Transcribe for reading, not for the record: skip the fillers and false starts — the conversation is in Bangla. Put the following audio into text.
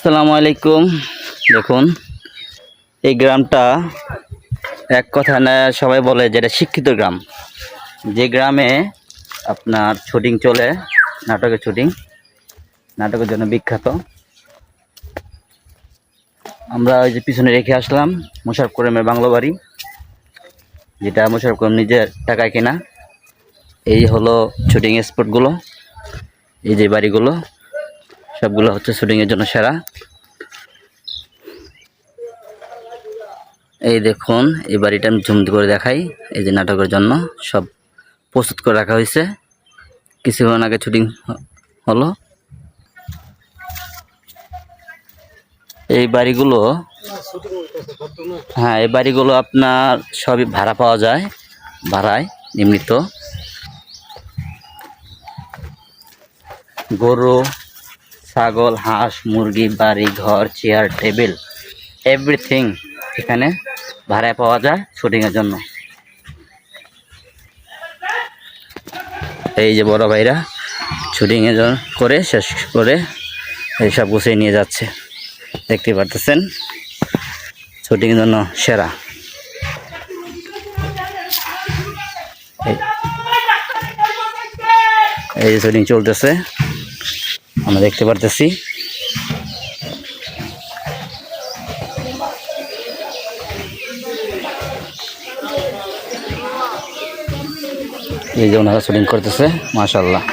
আসসালামু আলাইকুম। দেখুন এই গ্রামটা এক কথা না সবাই বলে যেটা শিক্ষিত গ্রাম, যে গ্রামে আপনার শুটিং চলে, নাটকের জন্য বিখ্যাত। আমরা ওই যে পিছনে রেখে আসলাম মোশাররফ করিমের বাংলো বাড়ি, যেটা মোশাররফ করিম নিজের টাকায় কেনা। এই হলো শুটিং স্পটগুলো, এই যে বাড়িগুলো সবগুলো হচ্ছে শুটিংয়ের জন্য সেরা। এই দেখুন এই বাড়িটা আমি জুম করে দেখাই। এই যে নাটকের জন্য সব প্রস্তুত করে রাখা হয়েছে, কিছুক্ষণ আগে শুটিং হলো। এই বাড়িগুলো, হ্যাঁ এই বাড়িগুলো আপনার সবই ভাড়া পাওয়া যায়, ভাড়ায় নির্মিত। গরু, ছাগল, হাঁস, মুরগি, বাড়ি ঘর, চেয়ার, টেবিল, এভরিথিং এখানে ভাড়ায় পাওয়া যায় শুটিংয়ের জন্য। এই যে বড় ভাইরা শুটিংয়ের জন্য করে শেষ করে এইসব গুছিয়ে নিয়ে যাচ্ছে, দেখতে পারতেছেন। শুটিংয়ের জন্য সেরা। এই যে শুটিং চলতেছে আমরা দেখতে পারতেছি। এই যে ওনারা শুটিং করতেছে, মাশাআল্লাহ।